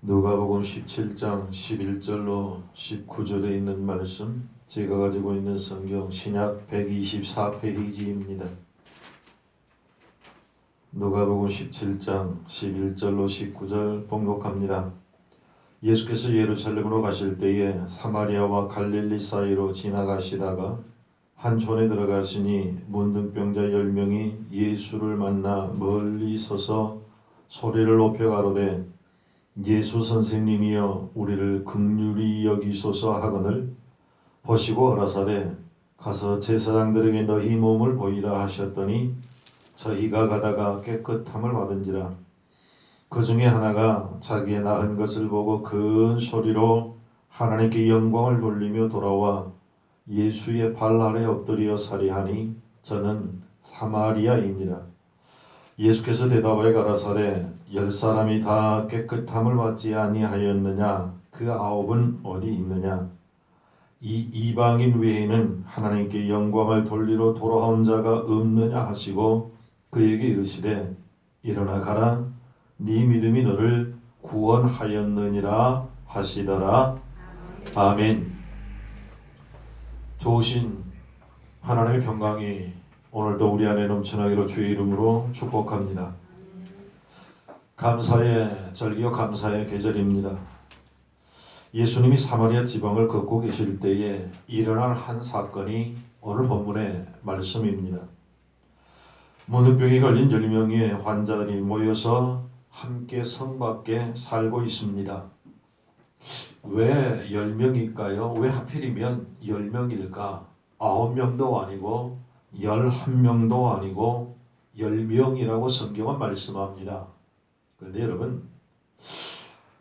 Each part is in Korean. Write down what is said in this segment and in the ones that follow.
누가복음 17장 11절로 19절에 있는 말씀, 제가 가지고 있는 성경 신약 124페이지입니다. 누가복음 17장 11절로 19절 봉독합니다. 예수께서 예루살렘으로 가실 때에 사마리아와 갈릴리 사이로 지나가시다가 한 촌에 들어가시니 문둥병자 10명이 예수를 만나 멀리 서서 소리를 높여 가로되 예수 선생님이여 우리를 긍휼히 여기소서 하거늘 보시고 가라사대 가서 제사장들에게 너희 몸을 보이라 하셨더니 저희가 가다가 깨끗함을 받은지라. 그 중에 하나가 자기의 낳은 것을 보고 큰 소리로 하나님께 영광을 돌리며 돌아와 예수의 발 아래 엎드려 살이하니 저는 사마리아인이라. 예수께서 대답하여 가라사대 10사람이 다 깨끗함을 받지 아니하였느냐? 그 9은 어디 있느냐? 이 이방인 외에는 하나님께 영광을 돌리러 돌아온 자가 없느냐 하시고 그에게 이르시되 일어나 가라 네 믿음이 너를 구원하였느니라 하시더라. 아멘. 좋으신 하나님의 평강이 오늘도 우리 안에 넘쳐나기로 주의 이름으로 축복합니다. 감사의 절기요 감사의 계절입니다. 예수님이 사마리아 지방을 걷고 계실 때에 일어난 한 사건이 오늘 본문의 말씀입니다. 문둥병이 걸린 10명의 환자들이 모여서 함께 성 밖에 살고 있습니다. 왜 10명일까요? 왜 하필이면 10명일까? 9명도 아니고 11명도 아니고 10명이라고 성경은 말씀합니다. 그런데 여러분,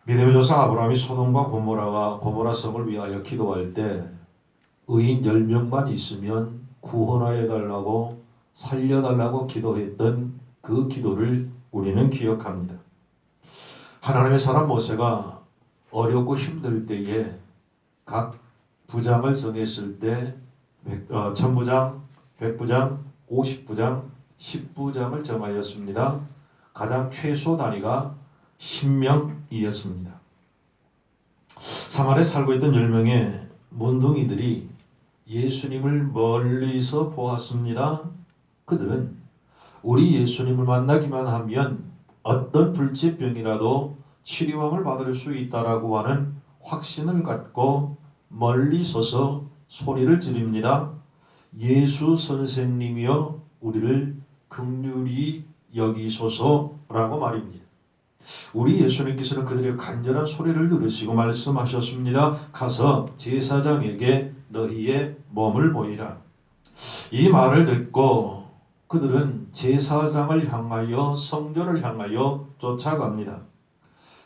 믿음의 조상 아브라함이 소돔과 고모라 성을 위하여 기도할 때 의인 10명만 있으면 구원하여 달라고 살려달라고 기도했던 그 기도를 우리는 기억합니다. 하나님의 사람 모세가 어렵고 힘들 때에 각 부장을 정했을 때 1000부장, 100부장, 50부장, 10부장을 정하였습니다. 가장 최소 단위가 10명이었습니다. 사마리아에 살고 있던 10명의 문둥이들이 예수님을 멀리서 보았습니다. 그들은 우리 예수님을 만나기만 하면 어떤 불치병이라도 치료함을 받을 수 있다라고 하는 확신을 갖고 멀리 서서 소리를 지릅니다. 예수 선생님이여 우리를 긍휼히 여기소서라고 말입니다. 우리 예수님께서는 그들의 간절한 소리를 들으시고 말씀하셨습니다. 가서 제사장에게 너희의 몸을 보이라. 이 말을 듣고 그들은 제사장을 향하여 성전을 향하여 쫓아갑니다.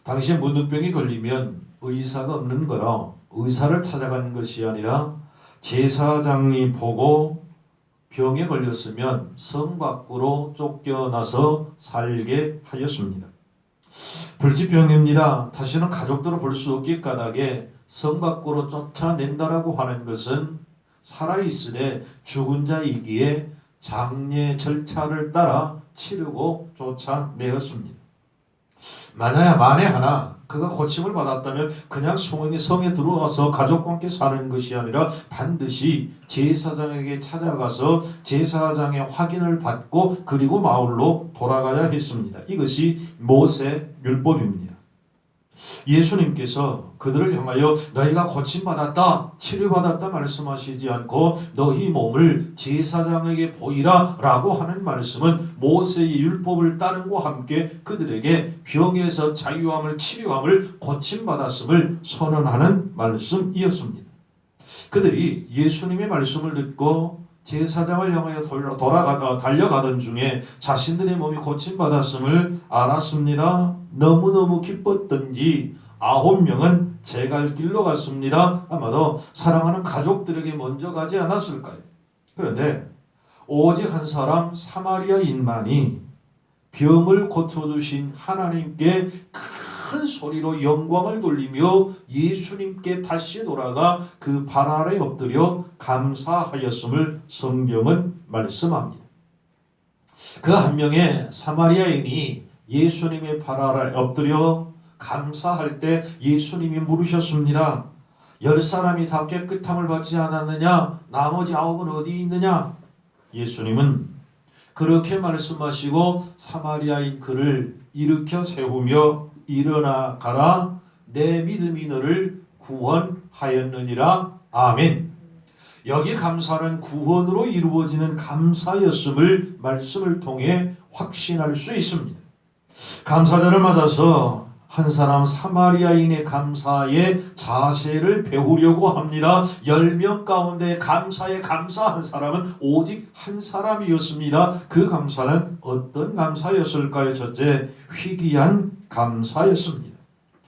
당시 문둥병이 걸리면 의사가 없는 거라 의사를 찾아가는 것이 아니라 제사장이 보고 병에 걸렸으면 성 밖으로 쫓겨나서 살게 하였습니다. 불치병입니다. 다시는 가족들을 볼 수 없기 까닭에 성 밖으로 쫓아낸다라고 하는 것은 살아있으되 죽은 자이기에 장례 절차를 따라 치르고 쫓아내었습니다. 만에 하나 그가 고침을 받았다면 그냥 성에 들어와서 가족과 함께 사는 것이 아니라 반드시 제사장에게 찾아가서 제사장의 확인을 받고 그리고 마을로 돌아가야 했습니다. 이것이 모세 율법입니다. 예수님께서 그들을 향하여 너희가 고침받았다, 치료받았다 말씀하시지 않고 너희 몸을 제사장에게 보이라 라고 하는 말씀은 모세의 율법을 따름과 함께 그들에게 병에서 자유함을, 치료함을, 고침받았음을 선언하는 말씀이었습니다. 그들이 예수님의 말씀을 듣고 제사장을 향하여 달려가던 중에 자신들의 몸이 고침받았음을 알았습니다. 너무너무 기뻤던지 9명은 제 갈 길로 갔습니다. 아마도 사랑하는 가족들에게 먼저 가지 않았을까요? 그런데 오직 한 사람 사마리아인만이 병을 고쳐주신 하나님께 큰 소리로 영광을 돌리며 예수님께 다시 돌아가 그 발 아래 엎드려 감사하였음을 성경은 말씀합니다. 그 한 명의 사마리아인이 예수님의 발 아래 엎드려 감사할 때 예수님이 물으셨습니다. 10사람이 다 깨끗함을 받지 않았느냐? 나머지 9은 어디 있느냐? 예수님은 그렇게 말씀하시고 사마리아인 그를 일으켜 세우며 일어나 가라, 내 믿음이 너를 구원하였느니라. 아멘. 여기 감사는 구원으로 이루어지는 감사였음을 말씀을 통해 확신할 수 있습니다. 감사절을 맞아서 한 사람 사마리아인의 감사의 자세를 배우려고 합니다. 10명 가운데 감사에 감사한 사람은 오직 한 사람이었습니다. 그 감사는 어떤 감사였을까요? 첫째, 희귀한 감사였습니다.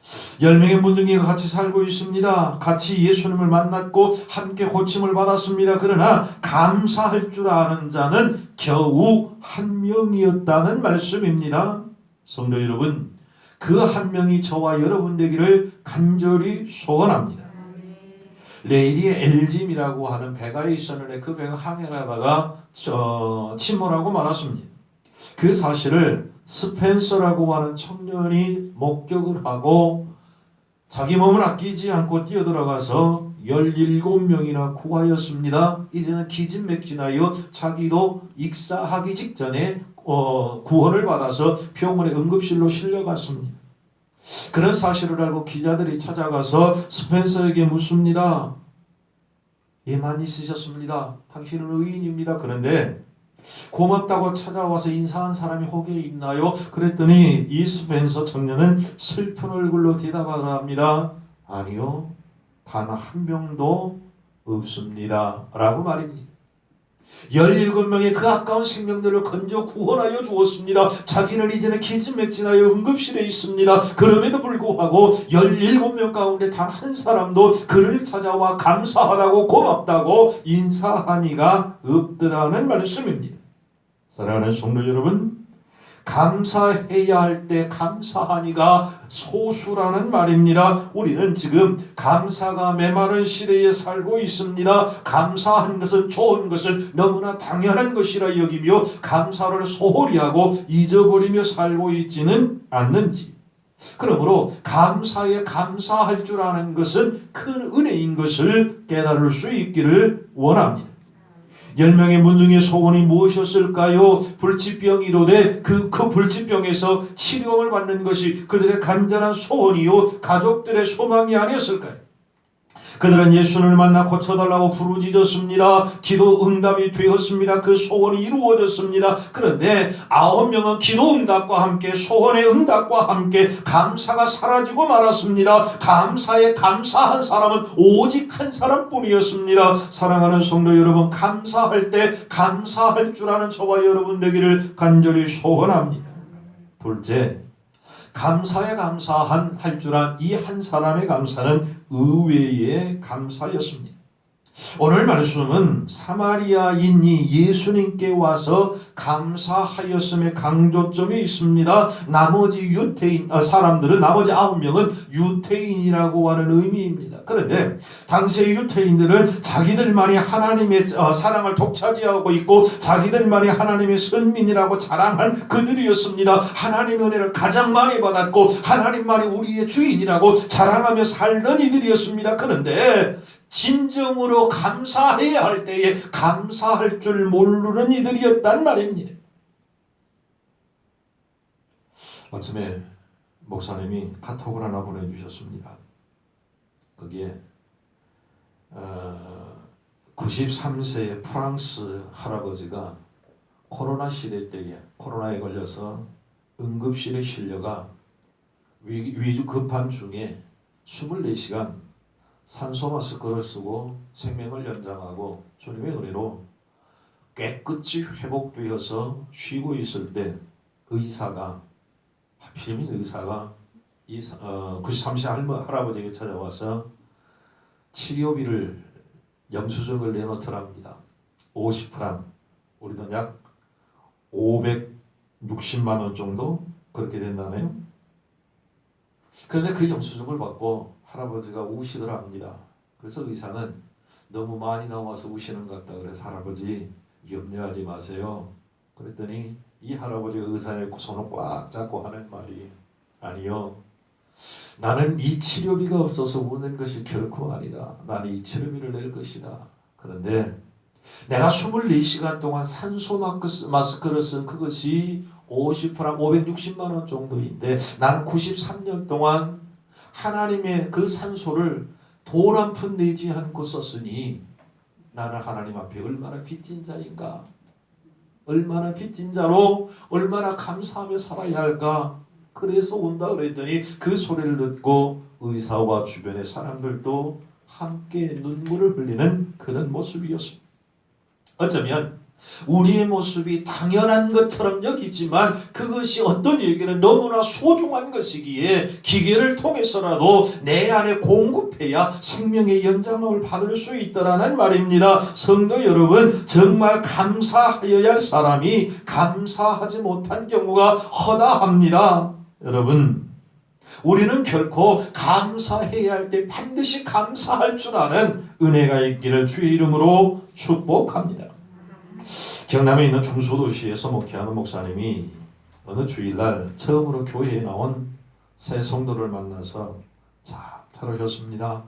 10명의 문둥이가 같이 살고 있습니다. 같이 예수님을 만났고 함께 고침을 받았습니다. 그러나 감사할 줄 아는 자는 겨우 한 명이었다는 말씀입니다. 성도 여러분, 그 한 명이 저와 여러분 되기를 간절히 소원합니다. 레일이 엘짐이라고 하는 배가 있었는데 그 배가 항해하다가 침몰하고 말았습니다. 그 사실을 스펜서라고 하는 청년이 목격을 하고 자기 몸을 아끼지 않고 뛰어들어가서 17명이나 구하였습니다. 이제는 기진맥진하여 자기도 익사하기 직전에 구원을 받아서 병원의 응급실로 실려갔습니다. 그런 사실을 알고 기자들이 찾아가서 스펜서에게 묻습니다. 예만 있으셨습니다. 당신은 의인입니다. 그런데 고맙다고 찾아와서 인사한 사람이 혹여 있나요? 그랬더니 이 스펜서 청년은 슬픈 얼굴로 대답을 합니다. 아니요, 단 한 명도 없습니다. 라고 말입니다. 17명의 그 아까운 생명들을 건져 구원하여 주었습니다. 자기는 이제는 기진맥진하여 응급실에 있습니다. 그럼에도 불구하고 17명 가운데 단 한 사람도 그를 찾아와 감사하다고 고맙다고 인사한 이가 없더라는 말씀입니다. 사랑하는 성도 여러분, 감사해야 할 때 감사한 이가 소수라는 말입니다. 우리는 지금 감사가 메마른 시대에 살고 있습니다. 감사한 것은 좋은 것은 너무나 당연한 것이라 여기며 감사를 소홀히 하고 잊어버리며 살고 있지는 않는지. 그러므로 감사에 감사할 줄 아는 것은 큰 은혜인 것을 깨달을 수 있기를 원합니다. 10명의 문둥이의 소원이 무엇이었을까요? 불치병이로되 그 불치병에서 치료를 받는 것이 그들의 간절한 소원이요 가족들의 소망이 아니었을까요? 그들은 예수님을 만나 고쳐달라고 부르짖었습니다. 기도 응답이 되었습니다. 그 소원이 이루어졌습니다. 그런데 9명은 기도 응답과 함께 소원의 응답과 함께 감사가 사라지고 말았습니다. 감사에 감사한 사람은 오직 한 사람뿐이었습니다. 사랑하는 성도 여러분, 감사할 때 감사할 줄 아는 저와 여러분 되기를 간절히 소원합니다. 둘째, 감사에 감사할 줄 안 이 한 사람의 감사는 의외의 감사였습니다. 오늘 말씀은 사마리아인이 예수님께 와서 감사하였음의 강조점이 있습니다. 나머지 유태인 사람들은 나머지 9명은 유태인이라고 하는 의미입니다. 그런데 당시의 유태인들은 자기들만이 하나님의 사랑을 독차지하고 있고 자기들만이 하나님의 선민이라고 자랑한 그들이었습니다. 하나님의 은혜를 가장 많이 받았고 하나님만이 우리의 주인이라고 자랑하며 살던 이들이었습니다. 그런데 진정으로 감사해야 할 때에 감사할 줄 모르는 이들이었단 말입니다. 아침에 목사님이 카톡을 하나 보내주셨습니다. 거기에 93세의 프랑스 할아버지가 코로나 시대 때에 코로나에 걸려서 응급실에 실려가 위주 급한 중에 24시간 산소 마스크를 쓰고 생명을 연장하고 주님의 은혜로 깨끗이 회복되어서 쉬고 있을 때 의사가 하필이면 의사가 이 93세 할아버지에게 찾아와서 치료비를 영수증을 내놓더랍니다. 50프랑 우리 돈 약 560만 원 정도 그렇게 된다네요. 그런데 그 영수증을 받고 할아버지가 우시더랍니다. 그래서 의사는 너무 많이 나와서 우시는 것 같다. 그래서 할아버지 염려하지 마세요. 그랬더니 이 할아버지가 의사의 손을 꽉 잡고 하는 말이 아니요. 나는 이 치료비가 없어서 우는 것이 결코 아니다. 나는 이 치료비를 낼 것이다. 그런데 내가 24시간 동안 산소 마스크를 쓴 그것이 50% 560만 원 정도인데 나는 93년 동안 하나님의 그 산소를 돈 한 푼 내지 않고 썼으니 나는 하나님 앞에 얼마나 빚진 자인가? 얼마나 빚진 자로 얼마나 감사하며 살아야 할까? 그래서 온다 그랬더니 그 소리를 듣고 의사와 주변의 사람들도 함께 눈물을 흘리는 그런 모습이었습니다. 어쩌면 우리의 모습이 당연한 것처럼 여기지만 그것이 어떤 얘기는 너무나 소중한 것이기에 기계를 통해서라도 내 안에 공급해야 생명의 연장을 받을 수 있다라는 말입니다. 성도 여러분, 정말 감사하여야 할 사람이 감사하지 못한 경우가 허다합니다. 여러분, 우리는 결코 감사해야 할 때 반드시 감사할 줄 아는 은혜가 있기를 주의 이름으로 축복합니다. 경남에 있는 중소도시에서 목회하는 목사님이 어느 주일날 처음으로 교회에 나온 새 성도를 만나서 자, 그러셨습니다.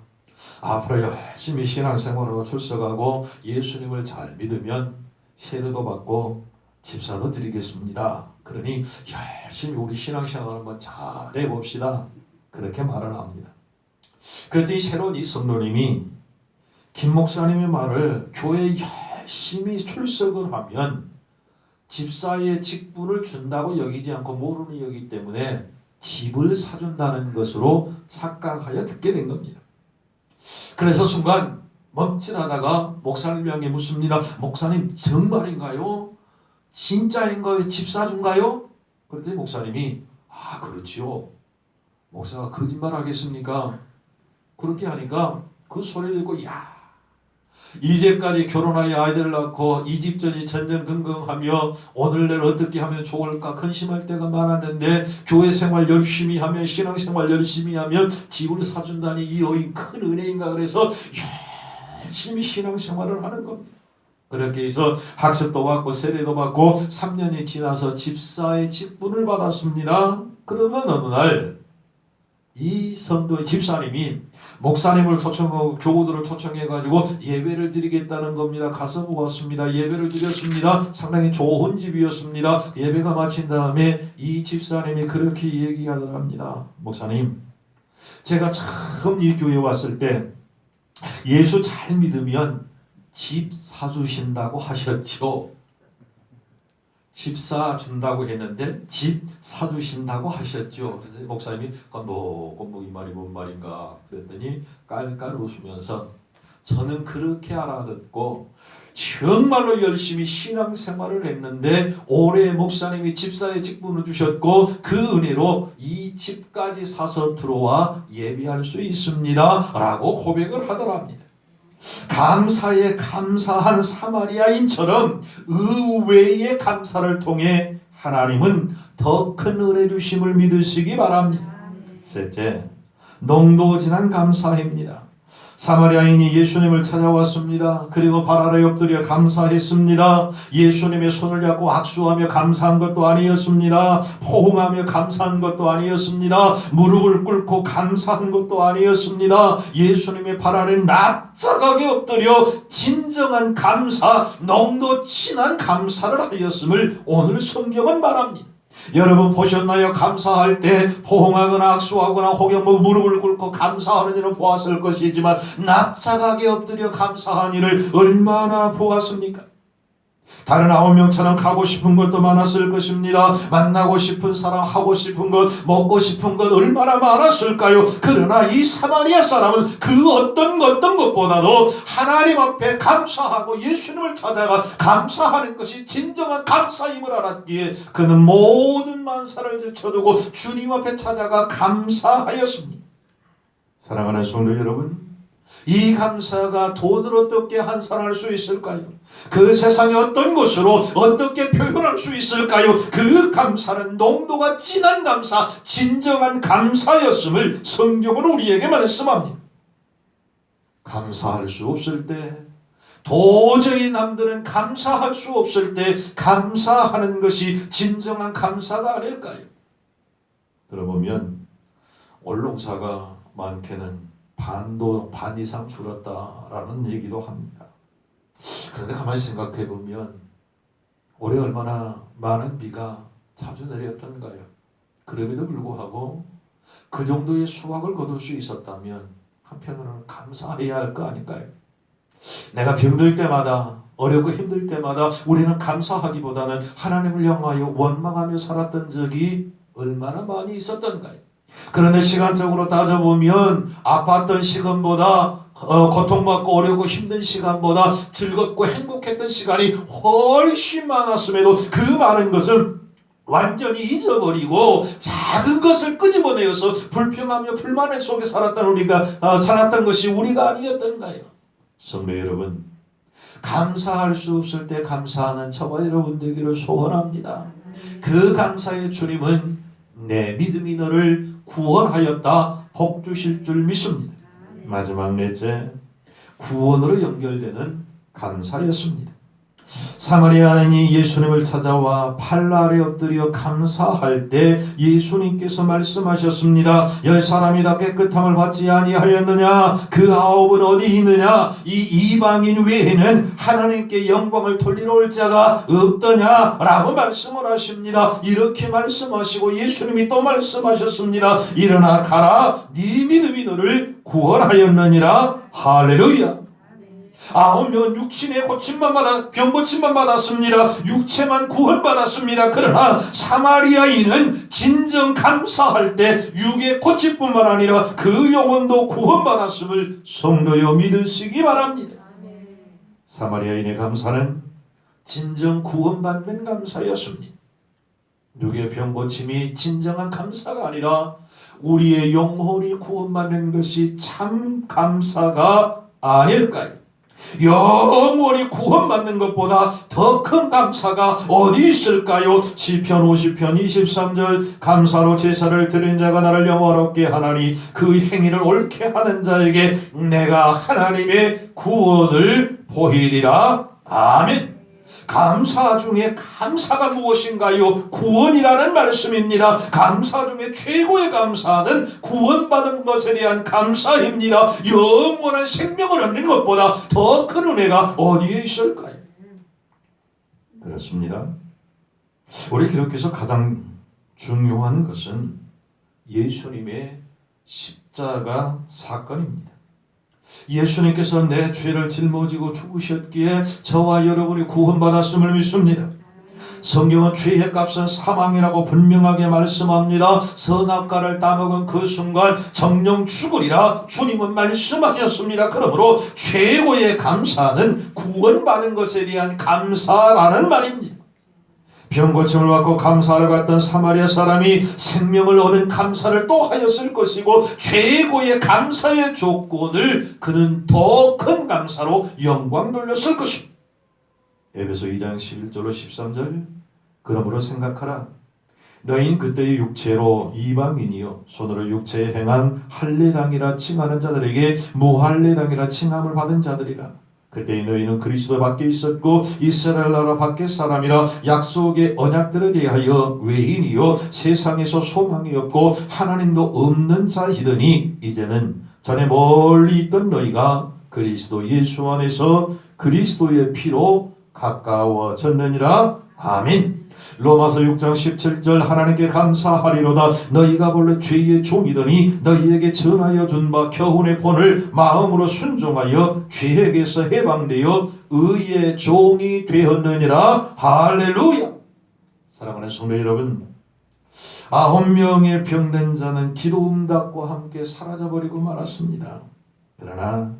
앞으로 열심히 신앙생활하고 출석하고 예수님을 잘 믿으면 세례도 받고 집사도 드리겠습니다. 그러니 열심히 우리 신앙생활 한번 잘 해봅시다. 그렇게 말을 합니다. 그랬더니 새로운 이 성도님이 김 목사님의 말을 교회에 열심히 출석을 하면 집사의 직분을 준다고 여기지 않고 모르는 여기 때문에 집을 사준다는 것으로 착각하여 듣게 된 겁니다. 그래서 순간 멈칫하다가 목사님을 향해 묻습니다. 목사님, 정말인가요? 진짜인가요? 집 사준가요? 그랬더니 목사님이 그렇지요. 목사가 거짓말 하겠습니까? 그렇게 하니까 그 소리를 듣고 이제까지 결혼하여 아이들을 낳고 이 집 저 집 전전긍긍하며 오늘날 어떻게 하면 좋을까 근심할 때가 많았는데 교회 생활 열심히 하면 신앙생활 열심히 하면 집을 사준다니 이 큰 은혜인가 그래서 열심히 신앙생활을 하는 겁니다. 그렇게 해서 학습도 받고 세례도 받고 3년이 지나서 집사의 직분을 받았습니다. 그러던 어느 날 이 성도의 집사님이 목사님을 초청하고 교우들을 초청해가지고 예배를 드리겠다는 겁니다. 가서 보았습니다. 예배를 드렸습니다. 상당히 좋은 집이었습니다. 예배가 마친 다음에 이 집사님이 그렇게 얘기하더랍니다. 목사님, 제가 처음 이 교회에 왔을 때 예수 잘 믿으면 집 사주신다고 하셨죠. 집 사준다고 했는데 집 사주신다고 하셨죠. 그래서 목사님이 이 말이 뭔 말인가 그랬더니 깔깔 웃으면서 저는 그렇게 알아듣고 정말로 열심히 신앙생활을 했는데 올해 목사님이 집사의 직분을 주셨고 그 은혜로 이 집까지 사서 들어와 예배할 수 있습니다 라고 고백을 하더랍니다. 감사에 감사한 사마리아인처럼 의외의 감사를 통해 하나님은 더 큰 은혜 주심을 믿으시기 바랍니다. 셋째, 농도 진한 감사입니다. 사마리아인이 예수님을 찾아왔습니다. 그리고 발 아래 엎드려 감사했습니다. 예수님의 손을 잡고 악수하며 감사한 것도 아니었습니다. 포옹하며 감사한 것도 아니었습니다. 무릎을 꿇고 감사한 것도 아니었습니다. 예수님의 발 아래 납작하게 엎드려 진정한 감사, 농도 진한 감사를 하였음을 오늘 성경은 말합니다. 여러분 보셨나요? 감사할 때 포옹하거나 악수하거나 혹은 무릎을 꿇고 감사하는 일을 보았을 것이지만 납작하게 엎드려 감사한 일을 얼마나 보았습니까? 다른 9명처럼 가고 싶은 것도 많았을 것입니다. 만나고 싶은 사람, 하고 싶은 것, 먹고 싶은 것 얼마나 많았을까요? 그러나 이 사마리아 사람은 그 어떤 것보다도 하나님 앞에 감사하고 예수님을 찾아가 감사하는 것이 진정한 감사임을 알았기에 그는 모든 만사를 제쳐두고 주님 앞에 찾아가 감사하였습니다. 사랑하는 성도 여러분, 이 감사가 돈으로 어떻게 환산할 수 있을까요? 그 세상의 어떤 것으로 어떻게 표현할 수 있을까요? 그 감사는 농도가 진한 감사, 진정한 감사였음을 성경은 우리에게 말씀합니다. 감사할 수 없을 때, 도저히 남들은 감사할 수 없을 때 감사하는 것이 진정한 감사가 아닐까요? 들어보면 올농사가 많게는 반 이상 줄었다라는 얘기도 합니다. 그런데 가만히 생각해 보면 올해 얼마나 많은 비가 자주 내렸던가요? 그럼에도 불구하고 그 정도의 수확을 거둘 수 있었다면 한편으로는 감사해야 할 거 아닐까요? 내가 병들 때마다, 어렵고 힘들 때마다 우리는 감사하기보다는 하나님을 향하여 원망하며 살았던 적이 얼마나 많이 있었던가요? 그런데 시간적으로 따져보면 아팠던 시간보다 고통받고 어렵고 힘든 시간보다 즐겁고 행복했던 시간이 훨씬 많았음에도 그 많은 것을 완전히 잊어버리고 작은 것을 끄집어내어서 불평하며 불만의 속에 살았던 것이 우리가 아니었던가요? 성도 여러분, 감사할 수 없을 때 감사하는 저와 여러분 되기를 소원합니다. 그 감사의 주님은 내 믿음이 너를 구원하였다 복 주실 줄 믿습니다. 마지막 넷째, 구원으로 연결되는 감사였습니다. 사마리아인이 예수님을 찾아와 팔 아래 엎드려 감사할 때 예수님께서 말씀하셨습니다. 10사람이 다 깨끗함을 받지 아니하였느냐? 그 9은 어디 있느냐? 이 이방인 외에는 하나님께 영광을 돌리러 올 자가 없더냐? 라고 말씀을 하십니다. 이렇게 말씀하시고 예수님이 또 말씀하셨습니다. 일어나 가라, 네 믿음이 너를 구원하였느니라. 할렐루야. 9명은 육신의 병 고침만 받았습니다. 육체만 구원받았습니다. 그러나 사마리아인은 진정 감사할 때 육의 고침뿐만 아니라 그 영혼도 구원받았음을 성도여 믿으시기 바랍니다. 사마리아인의 감사는 진정 구원받는 감사였습니다. 육의 병 고침이 진정한 감사가 아니라 우리의 영혼이 구원받는 것이 참 감사가 아닐까요? 영원히 구원받는 것보다 더 큰 감사가 어디 있을까요? 시편 50편 23절 감사로 제사를 드린 자가 나를 영화롭게 하나니 그 행위를 옳게 하는 자에게 내가 하나님의 구원을 보이리라. 아멘. 감사 중에 감사가 무엇인가요? 구원이라는 말씀입니다. 감사 중에 최고의 감사는 구원받은 것에 대한 감사입니다. 영원한 생명을 얻는 것보다 더 큰 은혜가 어디에 있을까요? 그렇습니다. 우리 기독교에서 가장 중요한 것은 예수님의 십자가 사건입니다. 예수님께서 내 죄를 짊어지고 죽으셨기에 저와 여러분이 구원받았음을 믿습니다. 성경은 죄의 값은 사망이라고 분명하게 말씀합니다. 선악과를 따먹은 그 순간 정령 죽으리라 주님은 말씀하셨습니다. 그러므로 최고의 감사는 구원받은 것에 대한 감사라는 말입니다. 병고침을 받고 감사하러 갔던 사마리아 사람이 생명을 얻은 감사를 또 하였을 것이고 최고의 감사의 조건을 그는 더 큰 감사로 영광 돌렸을 것입니다. 에베소 2장 11절로 13절 그러므로 생각하라. 너희는 그때의 육체로 이방인이요 손으로 육체에 행한 할례당이라 칭하는 자들에게 무할례당이라 칭함을 받은 자들이라. 그때 너희는 그리스도 밖에 있었고 이스라엘 나라 밖의 사람이라 약속의 언약들에 대하여 외인이요 세상에서 소망이 없고 하나님도 없는 자이더니 이제는 전에 멀리 있던 너희가 그리스도 예수 안에서 그리스도의 피로 가까워졌느니라. 아멘. 로마서 6장 17절 하나님께 감사하리로다. 너희가 본래 죄의 종이더니 너희에게 전하여 준 바 교훈의 본을 마음으로 순종하여 죄에게서 해방되어 의의 종이 되었느니라. 할렐루야. 사랑하는 성도 여러분, 9명의 병든 자는 기도 응답과 함께 사라져버리고 말았습니다. 그러나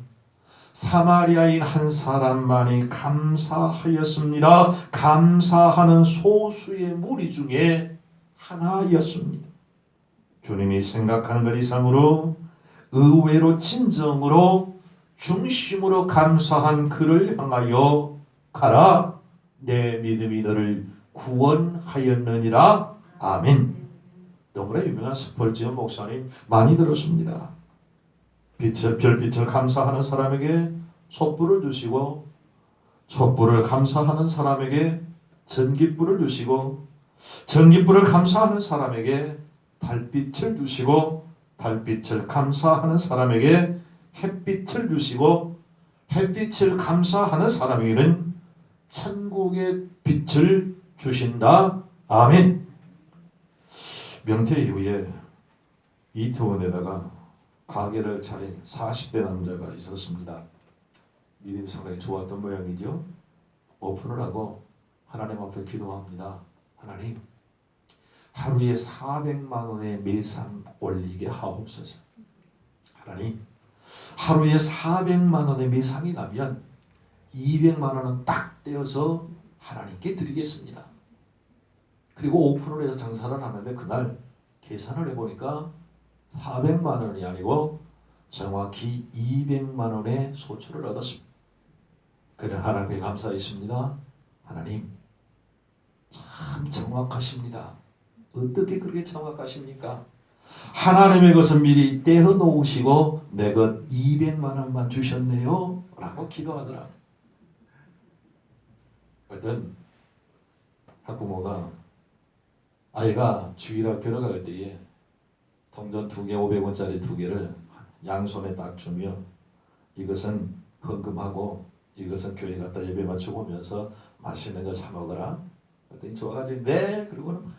사마리아인 한 사람만이 감사하였습니다. 감사하는 소수의 무리 중에 하나였습니다. 주님이 생각하는 것 이상으로 의외로 진정으로 중심으로 감사한 그를 향하여 가라. 내 믿음이 너를 구원하였느니라. 아멘. 너무나 유명한 스펄지언 목사님 많이 들었습니다. 별빛을 감사하는 사람에게 촛불을 주시고 촛불을 감사하는 사람에게 전깃불을 주시고 전깃불을 감사하는 사람에게 달빛을 주시고 달빛을 감사하는 사람에게 햇빛을 주시고 햇빛을 감사하는 사람에게는 천국의 빛을 주신다. 아멘. 명태 이후에 이태원에다가 가게를 차린 40대 남자가 있었습니다. 믿음이 상당히 좋았던 모양이죠. 오픈을 하고 하나님 앞에 기도합니다. 하나님, 하루에 400만 원의 매상 올리게 하옵소서. 하나님, 하루에 400만 원의 매상이 나면 200만 원은 딱 떼어서 하나님께 드리겠습니다. 그리고 오픈을 해서 장사를 하는데 그날 계산을 해보니까 400만 원이 아니고 정확히 200만 원의 소출을 얻었습니다. 그는 하나님께 감사했습니다. 하나님, 참 정확하십니다. 어떻게 그렇게 정확하십니까? 하나님의 것은 미리 떼어 놓으시고 내 것 200만 원만 주셨네요 라고 기도하더라. 어떤 학부모가 아이가 주일학교를 갈 때에 동전 2개 500원짜리 2개를 양손에 딱 주며 이것은 헌금하고 이것은 교회 갔다 예배 마치고 오면서 맛있는 거 사 먹어라. 그랬더니 좋아가지고 네 그러고는 막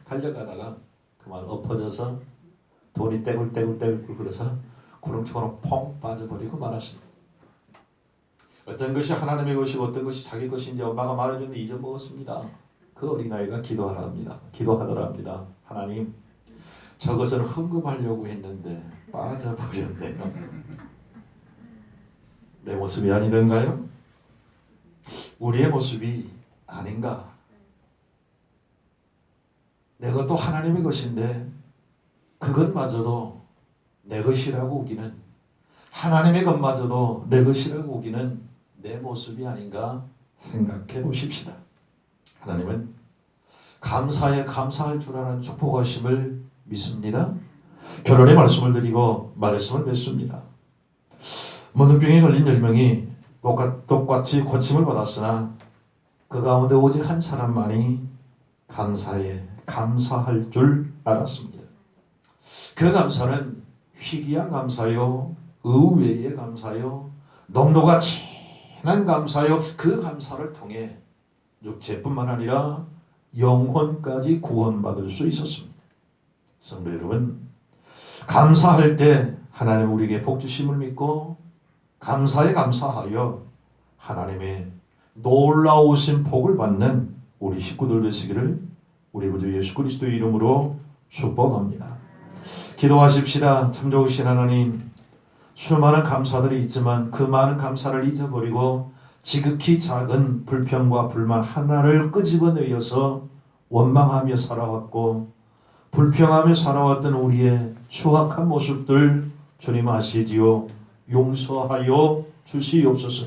달려가다가 그만 엎어져서 돈이 떼굴떼굴 그래서 구렁텅으로 펑 빠져버리고 말았습니다. 어떤 것이 하나님의 것이고 어떤 것이 자기 것인지 엄마가 말해줬는데 잊어먹었습니다. 그 어린아이가 기도하더라 합니다. 하나님, 저것은 헌금하려고 했는데 빠져버렸네요. 내 모습이 아니던가요? 우리의 모습이 아닌가? 내 것도 하나님의 것인데 그것마저도 내 것이라고 우기는, 하나님의 것마저도 내 것이라고 우기는 내 모습이 아닌가 생각해 보십시다. 하나님은 감사에 감사할 줄 아는 축복하심을 믿습니다. 결론의 말씀을 드리고 말씀을 맺습니다. 문둥병에 걸린 10명이 똑같이 고침을 받았으나 그 가운데 오직 한 사람만이 감사에 감사할 줄 알았습니다. 그 감사는 희귀한 감사요, 의외의 감사요, 농도가 진한 감사요. 그 감사를 통해 육체뿐만 아니라 영혼까지 구원받을 수 있었습니다. 성도 여러분, 감사할 때 하나님 우리에게 복 주심을 믿고 감사에 감사하여 하나님의 놀라우신 복을 받는 우리 식구들 되시기를 우리 구주 예수 그리스도의 이름으로 축복합니다. 기도하십시다. 참 좋으신 하나님, 수많은 감사들이 있지만 그 많은 감사를 잊어버리고 지극히 작은 불평과 불만 하나를 끄집어내어서 원망하며 살아왔고 불평하며 살아왔던 우리의 추악한 모습들 주님 아시지요. 용서하여 주시옵소서.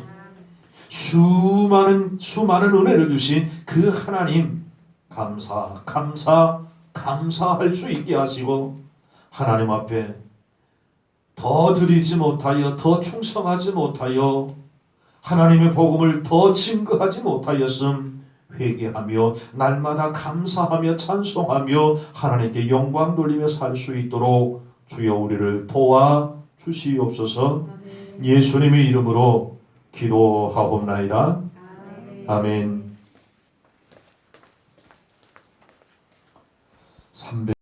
수많은 은혜를 주신 그 하나님 감사할 수 있게 하시고 하나님 앞에 더 드리지 못하여 더 충성하지 못하여 하나님의 복음을 더 증거하지 못하였음 회개하며 날마다 감사하며 찬송하며 하나님께 영광 돌리며 살 수 있도록 주여 우리를 도와 주시옵소서. 예수님의 이름으로 기도하옵나이다. 아멘.